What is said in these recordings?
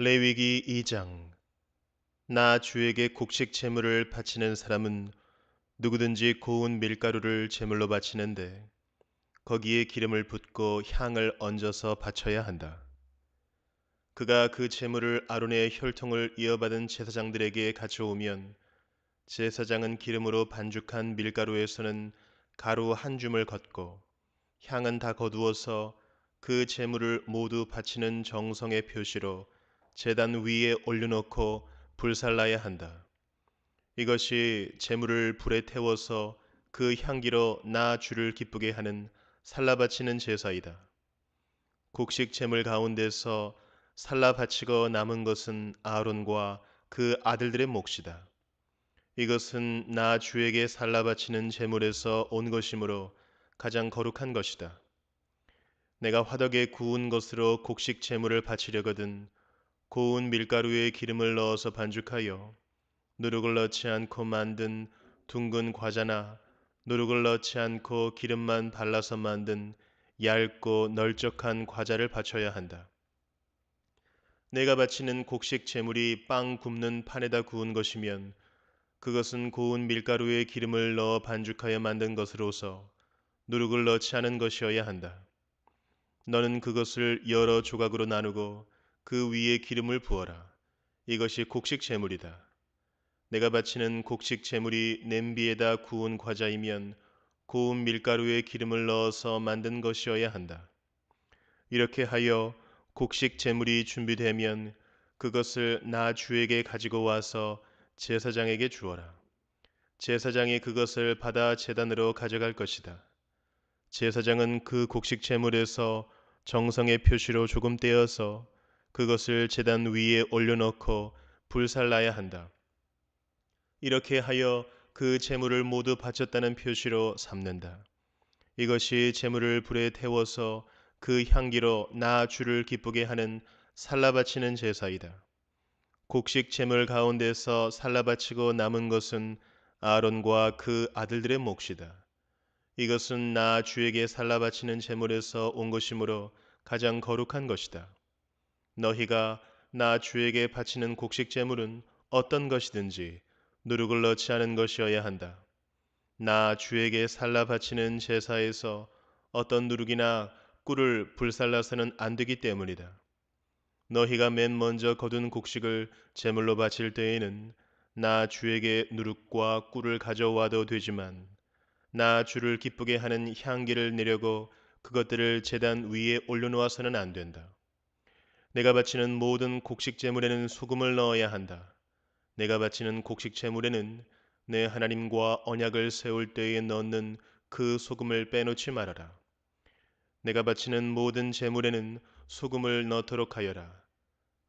레위기 2장. 나 주에게 곡식 제물을 바치는 사람은 누구든지 고운 밀가루를 제물로 바치는데 거기에 기름을 붓고 향을 얹어서 바쳐야 한다. 그가 그 제물을 아론의 혈통을 이어받은 제사장들에게 가져오면 제사장은 기름으로 반죽한 밀가루에서는 가루 한 줌을 걷고 향은 다 거두어서 그 제물을 모두 바치는 정성의 표시로 제단 위에 올려놓고 불살라야 한다. 이것이 제물을 불에 태워서 그 향기로 나 주를 기쁘게 하는 살라 바치는 제사이다. 곡식 제물 가운데서 살라 바치고 남은 것은 아론과 그 아들들의 몫이다. 이것은 나 주에게 살라 바치는 제물에서 온 것이므로 가장 거룩한 것이다. 내가 화덕에 구운 것으로 곡식 제물을 바치려거든 고운 밀가루에 기름을 넣어서 반죽하여 누룩을 넣지 않고 만든 둥근 과자나 누룩을 넣지 않고 기름만 발라서 만든 얇고 널쩍한 과자를 바쳐야 한다. 내가 바치는 곡식 제물이 빵 굽는 판에다 구운 것이면 그것은 고운 밀가루에 기름을 넣어 반죽하여 만든 것으로서 누룩을 넣지 않은 것이어야 한다. 너는 그것을 여러 조각으로 나누고 그 위에 기름을 부어라. 이것이 곡식 제물이다. 내가 바치는 곡식 제물이 냄비에다 구운 과자이면 고운 밀가루에 기름을 넣어서 만든 것이어야 한다. 이렇게 하여 곡식 제물이 준비되면 그것을 나 주에게 가지고 와서 제사장에게 주어라. 제사장이 그것을 받아 제단으로 가져갈 것이다. 제사장은 그 곡식 제물에서 정성의 표시로 조금 떼어서 그것을 제단 위에 올려놓고 불살라야 한다. 이렇게 하여 그 제물을 모두 바쳤다는 표시로 삼는다. 이것이 제물을 불에 태워서 그 향기로 나 주를 기쁘게 하는 살라 바치는 제사이다. 곡식 제물 가운데서 살라 바치고 남은 것은 아론과 그 아들들의 몫이다. 이것은 나 주에게 살라 바치는 제물에서 온 것이므로 가장 거룩한 것이다. 너희가 나 주에게 바치는 곡식 제물은 어떤 것이든지 누룩을 넣지 않은 것이어야 한다. 나 주에게 살라 바치는 제사에서 어떤 누룩이나 꿀을 불살라서는 안 되기 때문이다. 너희가 맨 먼저 거둔 곡식을 제물로 바칠 때에는 나 주에게 누룩과 꿀을 가져와도 되지만 나 주를 기쁘게 하는 향기를 내려고 그것들을 제단 위에 올려놓아서는 안 된다. 내가 바치는 모든 곡식 제물에는 소금을 넣어야 한다. 내가 바치는 곡식 제물에는 내 하나님과 언약을 세울 때에 넣는 그 소금을 빼놓지 말아라. 내가 바치는 모든 제물에는 소금을 넣도록 하여라.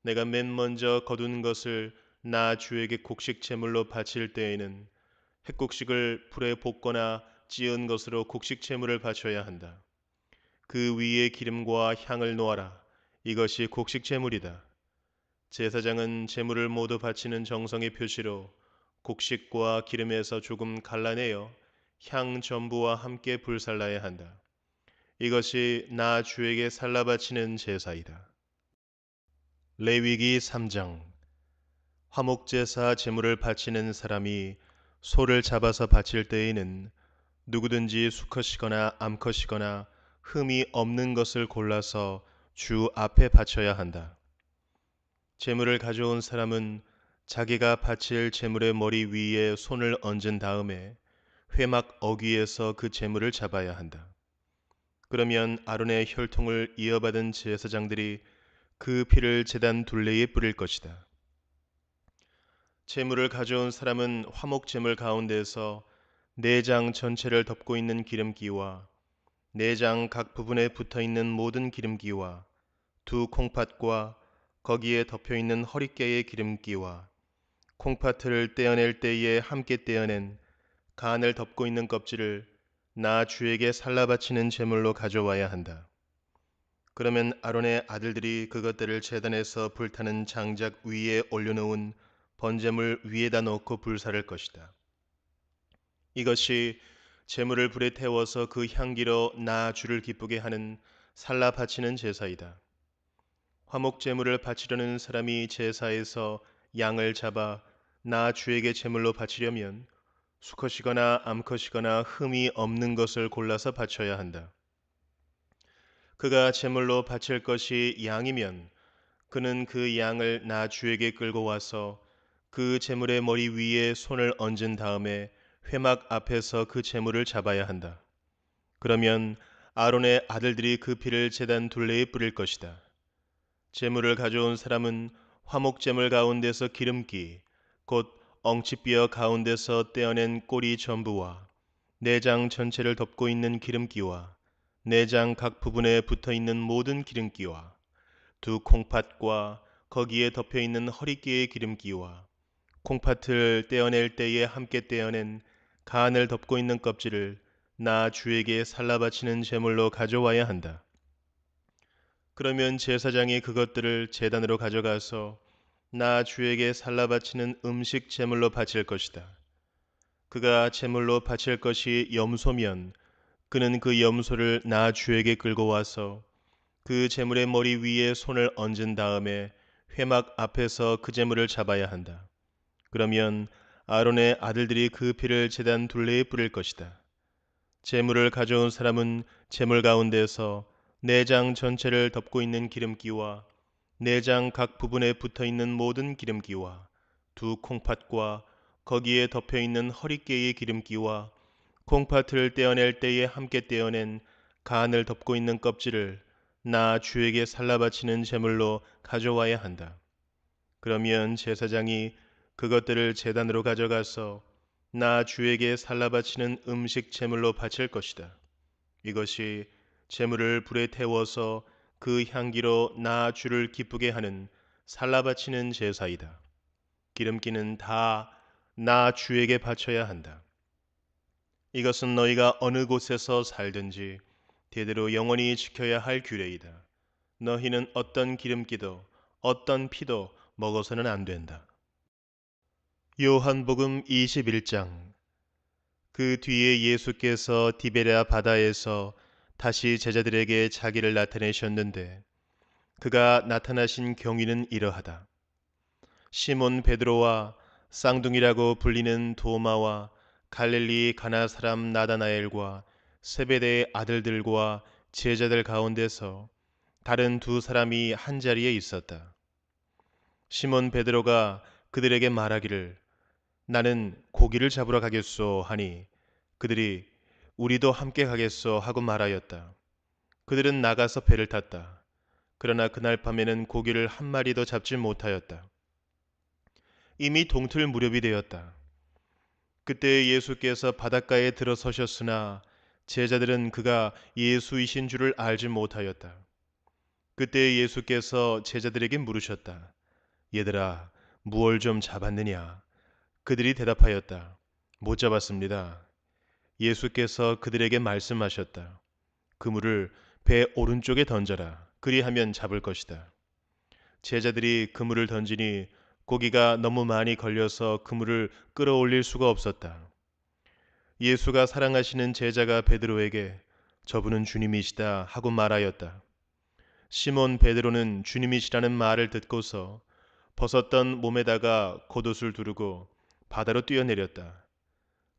내가 맨 먼저 거둔 것을 나 주에게 곡식 제물로 바칠 때에는 햇곡식을 불에 볶거나 찌은 것으로 곡식 제물을 바쳐야 한다. 그 위에 기름과 향을 놓아라. 이것이 곡식 제물이다. 제사장은 제물을 모두 바치는 정성의 표시로 곡식과 기름에서 조금 갈라내어 향 전부와 함께 불살라야 한다. 이것이 나 주에게 살라 바치는 제사이다. 레위기 3장. 화목제사 제물을 바치는 사람이 소를 잡아서 바칠 때에는 누구든지 수컷이거나 암컷이거나 흠이 없는 것을 골라서 주 앞에 바쳐야 한다. 제물을 가져온 사람은 자기가 바칠 제물의 머리 위에 손을 얹은 다음에 회막 어귀에서 그 제물을 잡아야 한다. 그러면 아론의 혈통을 이어받은 제사장들이 그 피를 제단 둘레에 뿌릴 것이다. 제물을 가져온 사람은 화목 제물 가운데서 내장 전체를 덮고 있는 기름기와 내장 각 부분에 붙어 있는 모든 기름기와 두 콩팥과 거기에 덮여 있는 허리깨의 기름기와 콩팥을 떼어낼 때에 함께 떼어낸 간을 덮고 있는 껍질을 나 주에게 살라 바치는 제물로 가져와야 한다. 그러면 아론의 아들들이 그것들을 제단에서 불타는 장작 위에 올려놓은 번제물 위에다 놓고 불사를 것이다. 이것이 제물을 불에 태워서 그 향기로 나 주를 기쁘게 하는 살라 바치는 제사이다. 화목 제물을 바치려는 사람이 제사에서 양을 잡아 나 주에게 제물로 바치려면 수컷이거나 암컷이거나 흠이 없는 것을 골라서 바쳐야 한다. 그가 제물로 바칠 것이 양이면 그는 그 양을 나 주에게 끌고 와서 그 제물의 머리 위에 손을 얹은 다음에 회막 앞에서 그 제물을 잡아야 한다. 그러면 아론의 아들들이 그 피를 제단 둘레에 뿌릴 것이다. 제물을 가져온 사람은 화목제물 가운데서 기름기, 곧 엉치뼈 가운데서 떼어낸 꼬리 전부와 내장 전체를 덮고 있는 기름기와 내장 각 부분에 붙어 있는 모든 기름기와 두 콩팥과 거기에 덮여 있는 허리띠의 기름기와 콩팥을 떼어낼 때에 함께 떼어낸 간을 덮고 있는 껍질을 나 주에게 살라 바치는 제물로 가져와야 한다. 그러면 제사장이 그것들을 제단으로 가져가서 나 주에게 살라 바치는 음식 제물로 바칠 것이다. 그가 제물로 바칠 것이 염소면 그는 그 염소를 나 주에게 끌고 와서 그 제물의 머리 위에 손을 얹은 다음에 회막 앞에서 그 제물을 잡아야 한다. 그러면 아론의 아들들이 그 피를 제단 둘레에 뿌릴 것이다. 제물을 가져온 사람은 제물 가운데서 내장 전체를 덮고 있는 기름기와 내장 각 부분에 붙어 있는 모든 기름기와 두 콩팥과 거기에 덮여 있는 허리깨의 기름기와 콩팥을 떼어낼 때에 함께 떼어낸 간을 덮고 있는 껍질을 나 주에게 살라 바치는 제물로 가져와야 한다. 그러면 제사장이 그것들을 제단으로 가져가서 나 주에게 살라 바치는 음식 제물로 바칠 것이다. 이것이 제물을 불에 태워서 그 향기로 나 주를 기쁘게 하는 살라 바치는 제사이다. 기름기는 다 나 주에게 바쳐야 한다. 이것은 너희가 어느 곳에서 살든지 대대로 영원히 지켜야 할 규례이다. 너희는 어떤 기름기도 어떤 피도 먹어서는 안 된다. 요한복음 21장. 그 뒤에 예수께서 디베랴 바다에서 다시 제자들에게 자기를 나타내셨는데 그가 나타나신 경위는 이러하다. 시몬 베드로와 쌍둥이라고 불리는 도마와 갈릴리 가나 사람 나다나엘과 세베대의 아들들과 제자들 가운데서 다른 두 사람이 한 자리에 있었다. 시몬 베드로가 그들에게 말하기를 나는 고기를 잡으러 가겠소 하니 그들이 우리도 함께 가겠소 하고 말하였다. 그들은 나가서 배를 탔다. 그러나 그날 밤에는 고기를 한 마리도 잡지 못하였다. 이미 동틀 무렵이 되었다. 그때 예수께서 바닷가에 들어서셨으나 제자들은 그가 예수이신 줄을 알지 못하였다. 그때 예수께서 제자들에게 물으셨다. 얘들아, 무얼 좀 잡았느냐? 그들이 대답하였다. 못 잡았습니다. 예수께서 그들에게 말씀하셨다. 그물을 배 오른쪽에 던져라. 그리하면 잡을 것이다. 제자들이 그물을 던지니 고기가 너무 많이 걸려서 그물을 끌어올릴 수가 없었다. 예수가 사랑하시는 제자가 베드로에게 저분은 주님이시다 하고 말하였다. 시몬 베드로는 주님이시라는 말을 듣고서 벗었던 몸에다가 겉옷을 두르고 바다로 뛰어내렸다.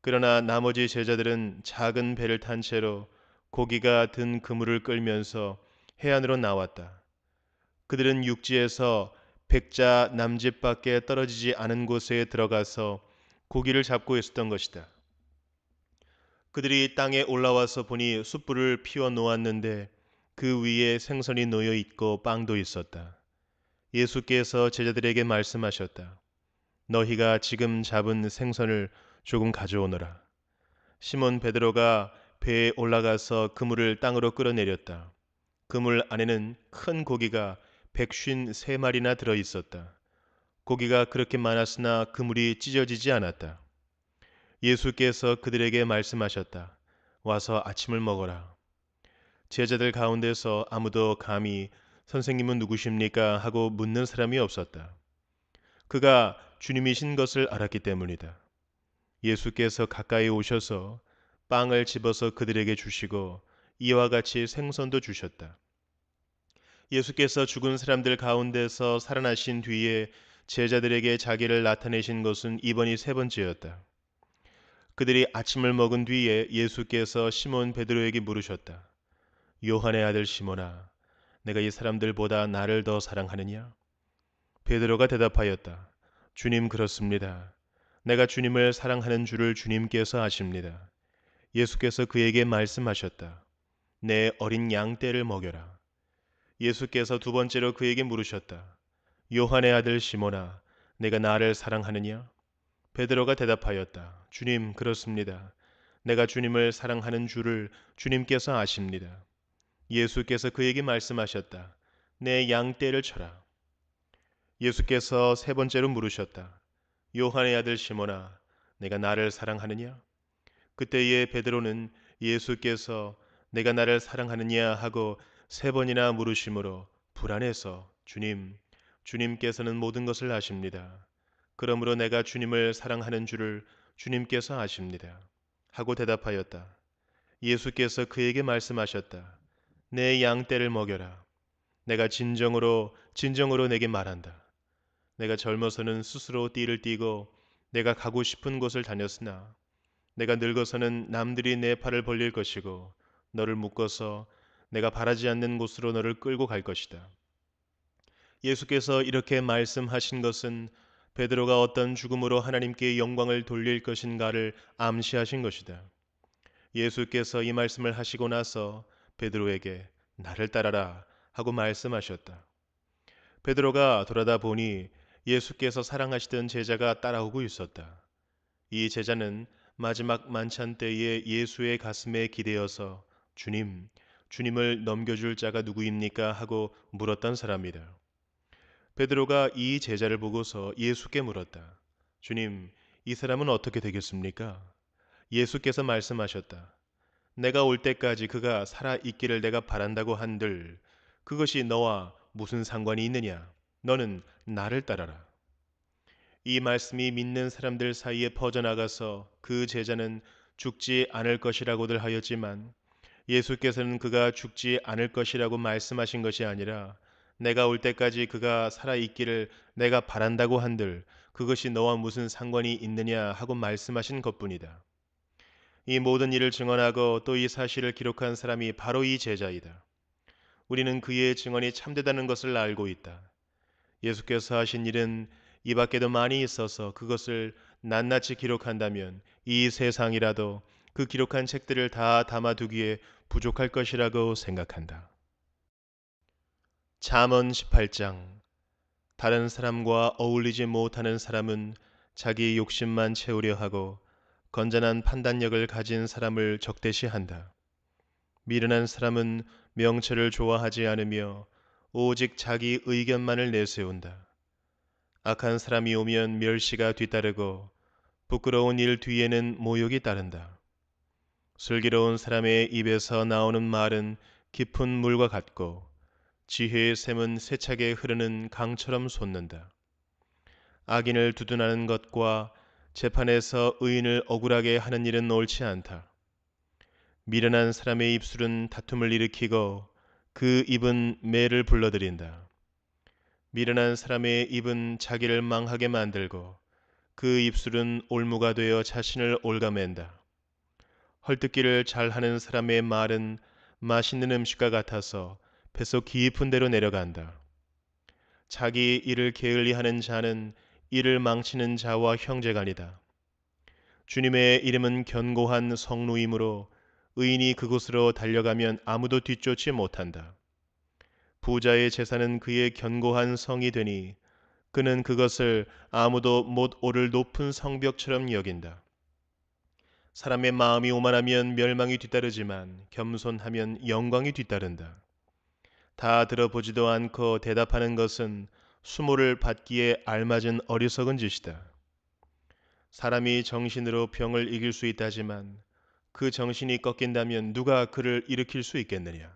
그러나 나머지 제자들은 작은 배를 탄 채로 고기가 든 그물을 끌면서 해안으로 나왔다. 그들은 육지에서 백자 남짓밖에 떨어지지 않은 곳에 들어가서 고기를 잡고 있었던 것이다. 그들이 땅에 올라와서 보니 숯불을 피워 놓았는데 그 위에 생선이 놓여 있고 빵도 있었다. 예수께서 제자들에게 말씀하셨다. 너희가 지금 잡은 생선을 조금 가져오너라. 시몬 베드로가 배에 올라가서 그물을 땅으로 끌어내렸다. 그물 안에는 큰 고기가 153마리나 들어 있었다. 고기가 그렇게 많았으나 그물이 찢어지지 않았다. 예수께서 그들에게 말씀하셨다. 와서 아침을 먹어라. 제자들 가운데서 아무도 감히 선생님은 누구십니까? 하고 묻는 사람이 없었다. 그가 주님이신 것을 알았기 때문이다. 예수께서 가까이 오셔서 빵을 집어서 그들에게 주시고 이와 같이 생선도 주셨다. 예수께서 죽은 사람들 가운데서 살아나신 뒤에 제자들에게 자기를 나타내신 것은 이번이 세 번째였다. 그들이 아침을 먹은 뒤에 예수께서 시몬 베드로에게 물으셨다. 요한의 아들 시몬아, 내가 이 사람들보다 나를 더 사랑하느냐? 베드로가 대답하였다. 주님, 그렇습니다. 내가 주님을 사랑하는 줄을 주님께서 아십니다. 예수께서 그에게 말씀하셨다. 내 어린 양떼를 먹여라. 예수께서 두 번째로 그에게 물으셨다. 요한의 아들 시몬아, 내가 나를 사랑하느냐? 베드로가 대답하였다. 주님, 그렇습니다. 내가 주님을 사랑하는 줄을 주님께서 아십니다. 예수께서 그에게 말씀하셨다. 내 양떼를 쳐라. 예수께서 세 번째로 물으셨다. 요한의 아들 시몬아, 내가 나를 사랑하느냐? 그때에 베드로는 예수께서 내가 나를 사랑하느냐 하고 세 번이나 물으심으로 불안해서 주님께서는 모든 것을 아십니다. 그러므로 내가 주님을 사랑하는 줄을 주님께서 아십니다. 하고 대답하였다. 예수께서 그에게 말씀하셨다. 내 양떼를 먹여라. 내가 진정으로 내게 말한다. 내가 젊어서는 스스로 띠를 띠고 내가 가고 싶은 곳을 다녔으나 내가 늙어서는 남들이 내 팔을 벌릴 것이고 너를 묶어서 내가 바라지 않는 곳으로 너를 끌고 갈 것이다. 예수께서 이렇게 말씀하신 것은 베드로가 어떤 죽음으로 하나님께 영광을 돌릴 것인가를 암시하신 것이다. 예수께서 이 말씀을 하시고 나서 베드로에게 나를 따라라 하고 말씀하셨다. 베드로가 돌아다 보니 예수께서 사랑하시던 제자가 따라오고 있었다. 이 제자는 마지막 만찬 때에 예수의 가슴에 기대어서 주님을 넘겨줄 자가 누구입니까? 하고 물었던 사람이다. 베드로가 이 제자를 보고서 예수께 물었다. 주님, 이 사람은 어떻게 되겠습니까? 예수께서 말씀하셨다. 내가 올 때까지 그가 살아 있기를 내가 바란다고 한들 그것이 너와 무슨 상관이 있느냐? 너는 나를 따라라. 이 말씀이 믿는 사람들 사이에 퍼져나가서 그 제자는 죽지 않을 것이라고들 하였지만 예수께서는 그가 죽지 않을 것이라고 말씀하신 것이 아니라 내가 올 때까지 그가 살아 있기를 내가 바란다고 한들 그것이 너와 무슨 상관이 있느냐 하고 말씀하신 것뿐이다. 이 모든 일을 증언하고 또 이 사실을 기록한 사람이 바로 이 제자이다. 우리는 그의 증언이 참되다는 것을 알고 있다. 예수께서 하신 일은 이 밖에도 많이 있어서 그것을 낱낱이 기록한다면 이 세상이라도 그 기록한 책들을 다 담아두기에 부족할 것이라고 생각한다. 잠언 18장. 다른 사람과 어울리지 못하는 사람은 자기 욕심만 채우려 하고 건전한 판단력을 가진 사람을 적대시한다. 미련한 사람은 명철을 좋아하지 않으며 오직 자기 의견만을 내세운다. 악한 사람이 오면 멸시가 뒤따르고 부끄러운 일 뒤에는 모욕이 따른다. 슬기로운 사람의 입에서 나오는 말은 깊은 물과 같고 지혜의 샘은 세차게 흐르는 강처럼 솟는다. 악인을 두둔하는 것과 재판에서 의인을 억울하게 하는 일은 옳지 않다. 미련한 사람의 입술은 다툼을 일으키고 그 입은 매를 불러들인다. 미련한 사람의 입은 자기를 망하게 만들고 그 입술은 올무가 되어 자신을 옭아맨다. 헐뜯기를 잘하는 사람의 말은 맛있는 음식과 같아서 뱃속 깊은 데로 내려간다. 자기 일을 게을리하는 자는 이를 망치는 자와 형제간이다. 주님의 이름은 견고한 성루이므로 의인이 그곳으로 달려가면 아무도 뒤쫓지 못한다. 부자의 재산은 그의 견고한 성이 되니 그는 그것을 아무도 못 오를 높은 성벽처럼 여긴다. 사람의 마음이 오만하면 멸망이 뒤따르지만 겸손하면 영광이 뒤따른다. 다 들어보지도 않고 대답하는 것은 수모를 받기에 알맞은 어리석은 짓이다. 사람이 정신으로 병을 이길 수 있다지만 그 정신이 꺾인다면 누가 그를 일으킬 수 있겠느냐.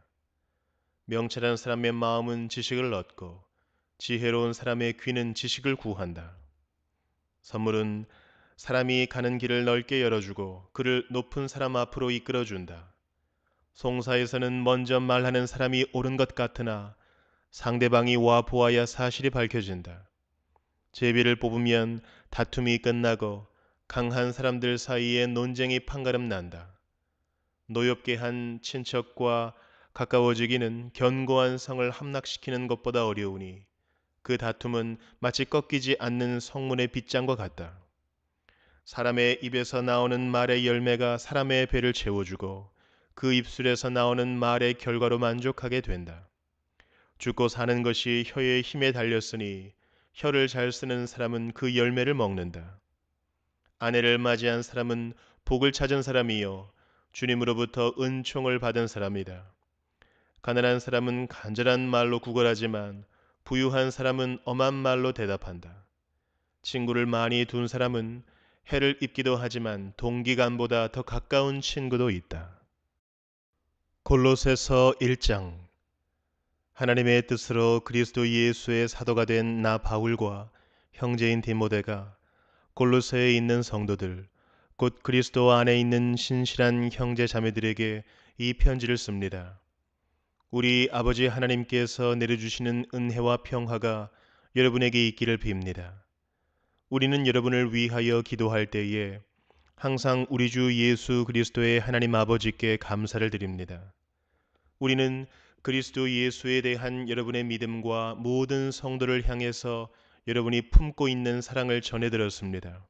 명철한 사람의 마음은 지식을 얻고 지혜로운 사람의 귀는 지식을 구한다. 선물은 사람이 가는 길을 넓게 열어주고 그를 높은 사람 앞으로 이끌어준다. 송사에서는 먼저 말하는 사람이 옳은 것 같으나 상대방이 와 보아야 사실이 밝혀진다. 제비를 뽑으면 다툼이 끝나고 강한 사람들 사이에 논쟁이 판가름 난다. 노엽게 한 친척과 가까워지기는 견고한 성을 함락시키는 것보다 어려우니 그 다툼은 마치 꺾이지 않는 성문의 빗장과 같다. 사람의 입에서 나오는 말의 열매가 사람의 배를 채워주고 그 입술에서 나오는 말의 결과로 만족하게 된다. 죽고 사는 것이 혀의 힘에 달렸으니 혀를 잘 쓰는 사람은 그 열매를 먹는다. 아내를 맞이한 사람은 복을 찾은 사람이요 주님으로부터 은총을 받은 사람이다. 가난한 사람은 간절한 말로 구걸하지만 부유한 사람은 엄한 말로 대답한다. 친구를 많이 둔 사람은 해를 입기도 하지만 동기간보다 더 가까운 친구도 있다. 골로새서 1장. 하나님의 뜻으로 그리스도 예수의 사도가 된 나 바울과 형제인 디모데가 골로새에 있는 성도들 곧 그리스도 안에 있는 신실한 형제 자매들에게 이 편지를 씁니다. 우리 아버지 하나님께서 내려주시는 은혜와 평화가 여러분에게 있기를 빕니다. 우리는 여러분을 위하여 기도할 때에 항상 우리 주 예수 그리스도의 하나님 아버지께 감사를 드립니다. 우리는 그리스도 예수에 대한 여러분의 믿음과 모든 성도를 향해서 여러분이 품고 있는 사랑을 전해 들었습니다.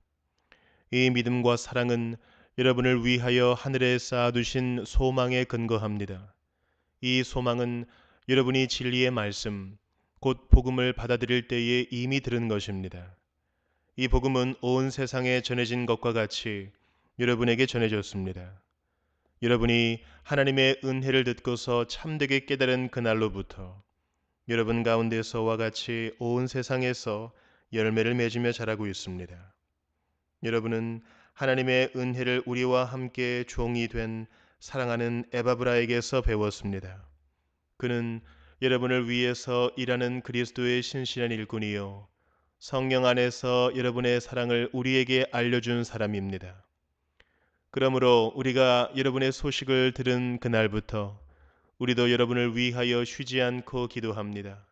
이 믿음과 사랑은 여러분을 위하여 하늘에 쌓아두신 소망에 근거합니다. 이 소망은 여러분이 진리의 말씀, 곧 복음을 받아들일 때에 이미 들은 것입니다. 이 복음은 온 세상에 전해진 것과 같이 여러분에게 전해졌습니다. 여러분이 하나님의 은혜를 듣고서 참되게 깨달은 그날로부터 여러분 가운데서와 같이 온 세상에서 열매를 맺으며 자라고 있습니다. 여러분은 하나님의 은혜를 우리와 함께 종이 된 사랑하는 에바브라에게서 배웠습니다. 그는 여러분을 위해서 일하는 그리스도의 신실한 일꾼이요 성령 안에서 여러분의 사랑을 우리에게 알려준 사람입니다. 그러므로 우리가 여러분의 소식을 들은 그날부터 우리도 여러분을 위하여 쉬지 않고 기도합니다.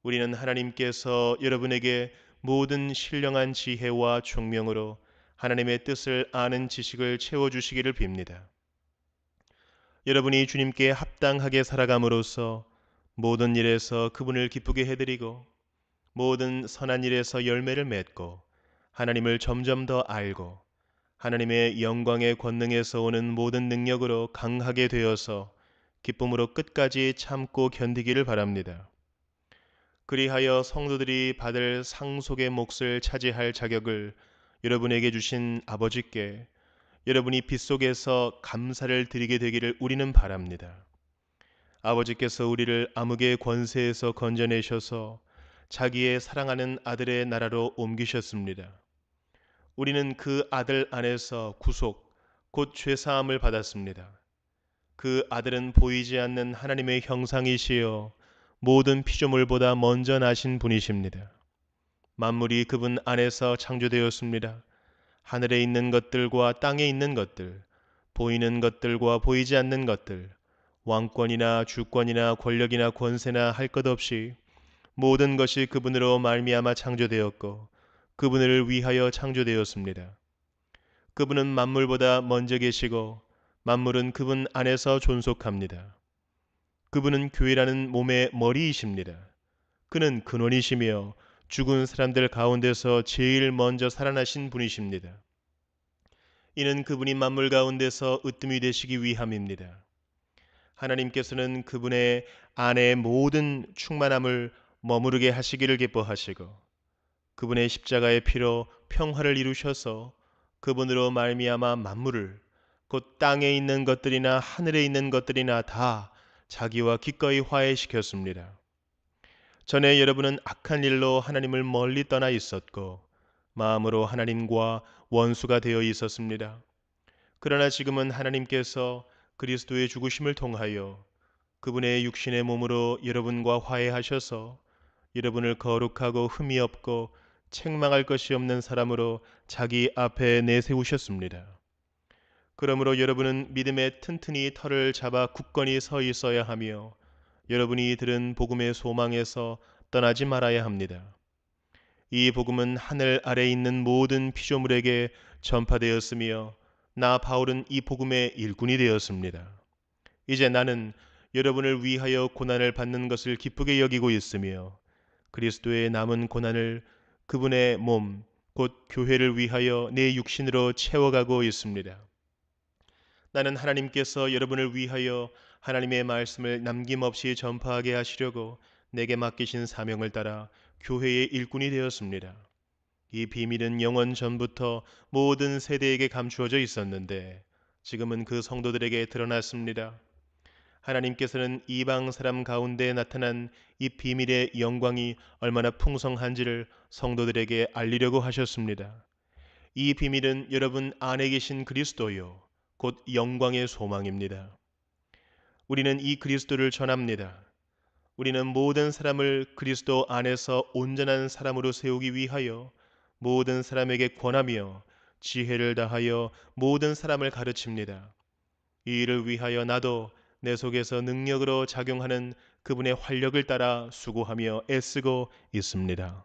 우리는 하나님께서 여러분에게 모든 신령한 지혜와 총명으로 하나님의 뜻을 아는 지식을 채워주시기를 빕니다. 여러분이 주님께 합당하게 살아감으로써 모든 일에서 그분을 기쁘게 해드리고 모든 선한 일에서 열매를 맺고 하나님을 점점 더 알고 하나님의 영광의 권능에서 오는 모든 능력으로 강하게 되어서 기쁨으로 끝까지 참고 견디기를 바랍니다. 그리하여 성도들이 받을 상속의 몫을 차지할 자격을 여러분에게 주신 아버지께 여러분이 빗속에서 감사를 드리게 되기를 우리는 바랍니다. 아버지께서 우리를 암흑의 권세에서 건져내셔서 자기의 사랑하는 아들의 나라로 옮기셨습니다. 우리는 그 아들 안에서 구속, 곧 죄사함을 받았습니다. 그 아들은 보이지 않는 하나님의 형상이시여 모든 피조물보다 먼저 나신 분이십니다. 만물이 그분 안에서 창조되었습니다. 하늘에 있는 것들과 땅에 있는 것들, 보이는 것들과 보이지 않는 것들, 왕권이나 주권이나 권력이나 권세나 할 것 없이 모든 것이 그분으로 말미암아 창조되었고 그분을 위하여 창조되었습니다. 그분은 만물보다 먼저 계시고 만물은 그분 안에서 존속합니다. 그분은 교회라는 몸의 머리이십니다. 그는 근원이시며 죽은 사람들 가운데서 제일 먼저 살아나신 분이십니다. 이는 그분이 만물 가운데서 으뜸이 되시기 위함입니다. 하나님께서는 그분의 안에 모든 충만함을 머무르게 하시기를 기뻐하시고 그분의 십자가의 피로 평화를 이루셔서 그분으로 말미암아 만물을 곧 땅에 있는 것들이나 하늘에 있는 것들이나 다 자기와 기꺼이 화해시켰습니다. 전에 여러분은 악한 일로 하나님을 멀리 떠나 있었고 마음으로 하나님과 원수가 되어 있었습니다. 그러나 지금은 하나님께서 그리스도의 죽으심을 통하여 그분의 육신의 몸으로 여러분과 화해하셔서 여러분을 거룩하고 흠이 없고 책망할 것이 없는 사람으로 자기 앞에 내세우셨습니다. 그러므로 여러분은 믿음에 튼튼히 터를 잡아 굳건히 서 있어야 하며 여러분이 들은 복음의 소망에서 떠나지 말아야 합니다. 이 복음은 하늘 아래 있는 모든 피조물에게 전파되었으며 나 바울은 이 복음의 일꾼이 되었습니다. 이제 나는 여러분을 위하여 고난을 받는 것을 기쁘게 여기고 있으며 그리스도의 남은 고난을 그분의 몸, 곧 교회를 위하여 내 육신으로 채워가고 있습니다. 나는 하나님께서 여러분을 위하여 하나님의 말씀을 남김없이 전파하게 하시려고 내게 맡기신 사명을 따라 교회의 일꾼이 되었습니다. 이 비밀은 영원 전부터 모든 세대에게 감추어져 있었는데 지금은 그 성도들에게 드러났습니다. 하나님께서는 이방 사람 가운데 나타난 이 비밀의 영광이 얼마나 풍성한지를 성도들에게 알리려고 하셨습니다. 이 비밀은 여러분 안에 계신 그리스도요, 곧 영광의 소망입니다. 우리는 이 그리스도를 전합니다. 우리는 모든 사람을 그리스도 안에서 온전한 사람으로 세우기 위하여 모든 사람에게 권하며 지혜를 다하여 모든 사람을 가르칩니다. 이 일을 위하여 나도 내 속에서 능력으로 작용하는 그분의 활력을 따라 수고하며 애쓰고 있습니다.